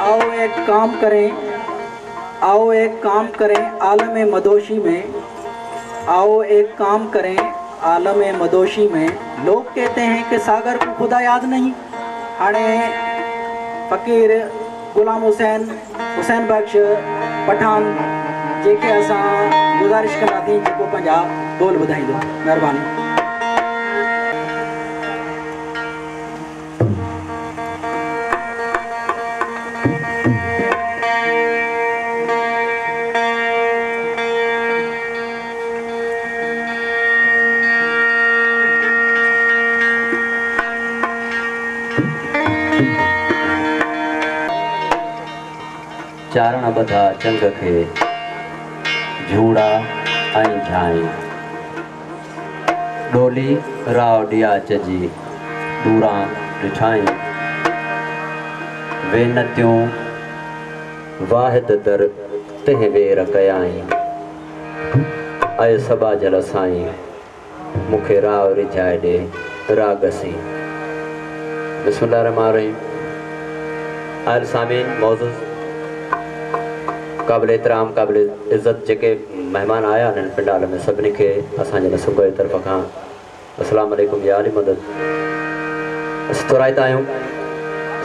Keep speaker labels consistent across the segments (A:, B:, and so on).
A: आओ एक काम करें, आओ एक काम करें आलम मदोशी में, आओ एक काम करें आलम मदोशी में। लोग कहते हैं कि सागर को खुदा याद नहीं। हाणे फ़कीर गुलाम हुसैन हुसैन बख्श पठान जेके असां गुज़ारिश कंदासीं जेको पंहिंजा बोल ॿुधाईंदो। महिरबानी।
B: चारण बधा चंग खे झूड़ा ऐं झाई, डोली राव डिया चजी दूरां ॾिठाई, वेनतियूं वाहिद दर तंहिं वेर कयाई, अय सबा जल साईं मूंखे राव रिझाए ॾे रागसी। बिस्मिल्लाह रहमान रहीम। आयल सामीन मौजूद काबिल एहतराम काबिल इज़्ज़त जेके मेहमान आया आहिनि पंडाल में, सभिनी खे असांजे नसूब जी तरफ़ खां अस्सलाम वालेकुम या अली मदद। असां तुराइता आहियूं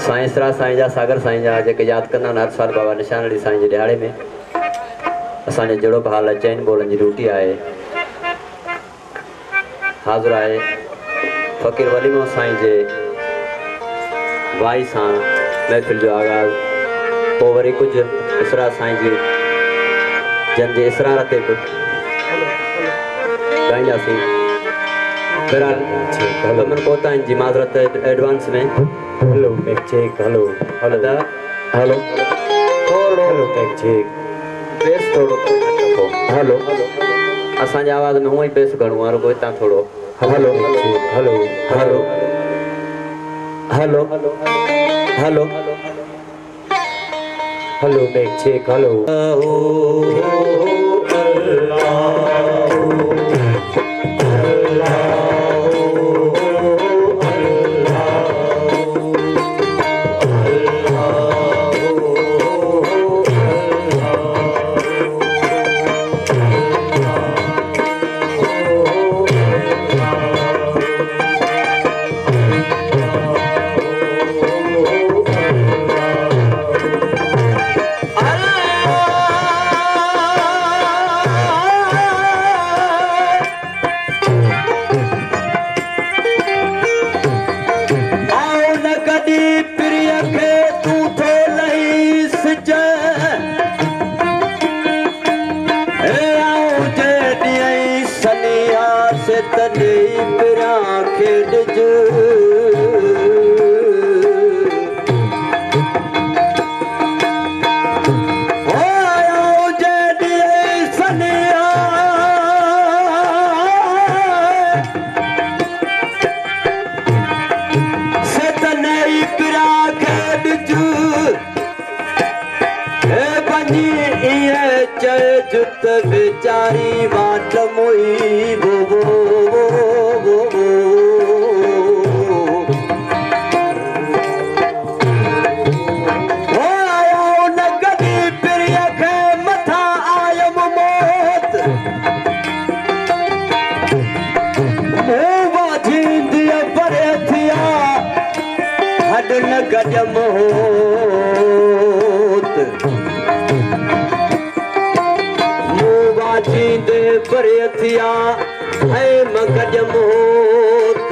B: साईं इसरा साईं जा, सागर साईं जा, जेके यादि कंदा आहिनि हर साल बाबा निशान अली साईं जे ॾियारे में। असांजे जहिड़ो बि हाल चइनि ॿोलनि जी ड्यूटी आहे। हाज़िर आहे फ़कीर वली मोहम्मद साईं जे वाई सां महफ़िल जो आगाज़, पोइ वरी कुझु इसरा साईं जी जन जे इसरार ते बि ॻाईंदासीं। बहरहाल गमन कोताइन जी माज़रत एडवांस में।
C: Hello tech check. Hello hello hello hello tech check.
B: बेस थोड़ो
C: हेलो
B: असांजे आवाज़ में हूअं ई बेस घणो आहे, रुगो हितां थोरो।
C: Hello hello hello
B: hello hello
C: hello tech check. Hello
B: बेचारी वाट मोई बो बो बो बो हो आयो नगदी प्रिय खे मथा आयम मौत मुवा जींदी परे थिया हड न गजम जींदे परे थिया है मगजम होत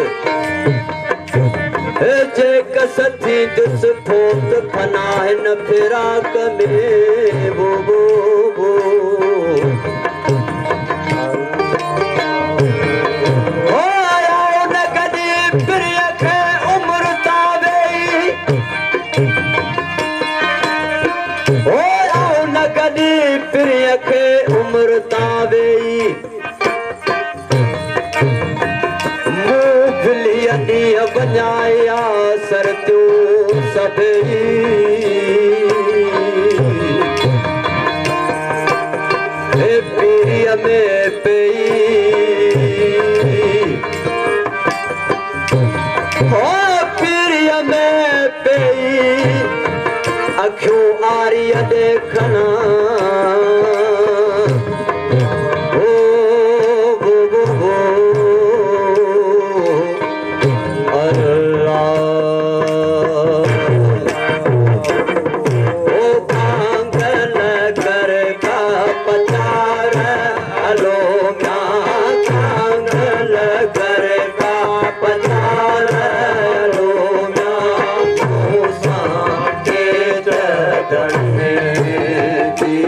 B: जे कसथी दिस फोत फना है न फिराक में वो वो हो आया न कदी प्रिय के उम्र तावे हो आया न कदी प्रिय के उम्र तावेई मूंगफली अॾीअ बञाया सरतियूं सभई पीरीअ में पई हो पीरीअ में पई आख्यो आर्य देखना ओ गो गो गो अल्लाह ओ कांगल कर का पचार हलो क्या कांगल कर का पचार हलो क्या मूसा के चरण की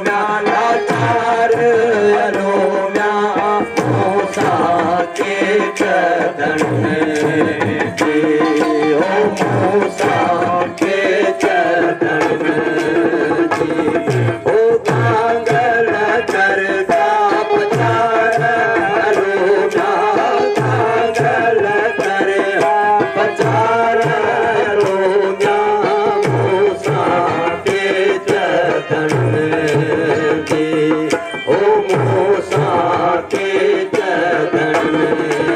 B: म्या लाचार अलो म्या मूसा के चरण जी हो मूसा के चरण जी ओ कांगल कर का पचार अलो म्या कांगल कर पचार अलो म्या मूसा के चरण जी ओ मूसा के चरण जी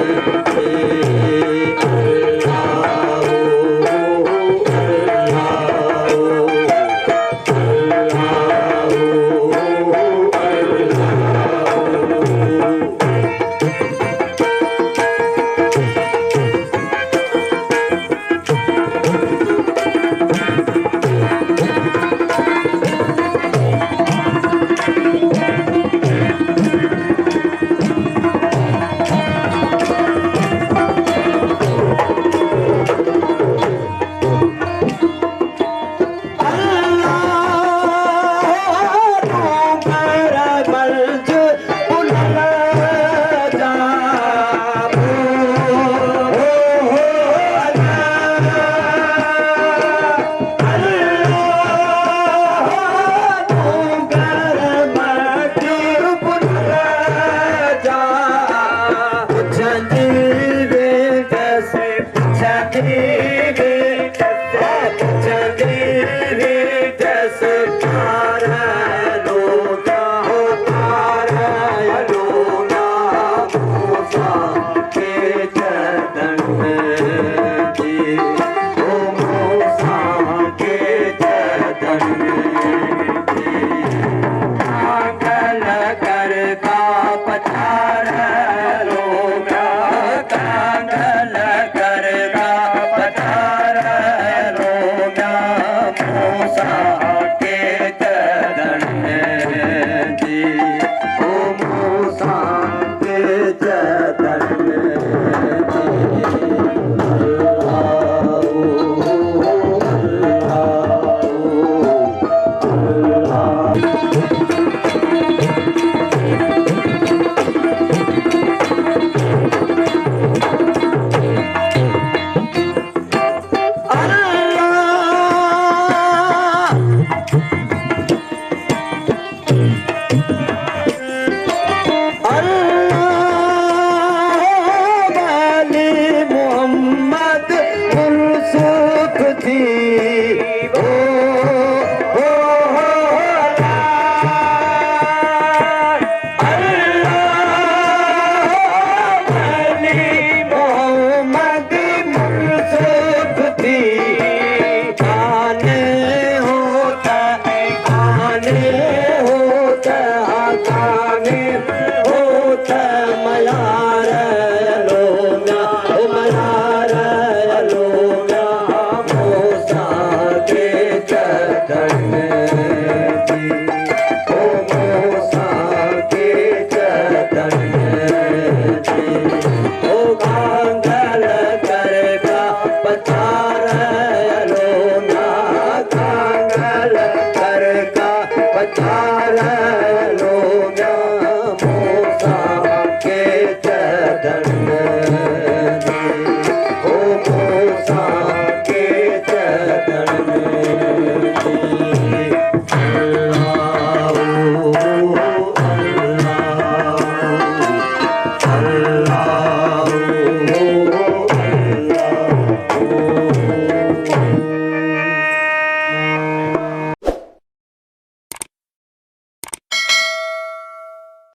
C: पचार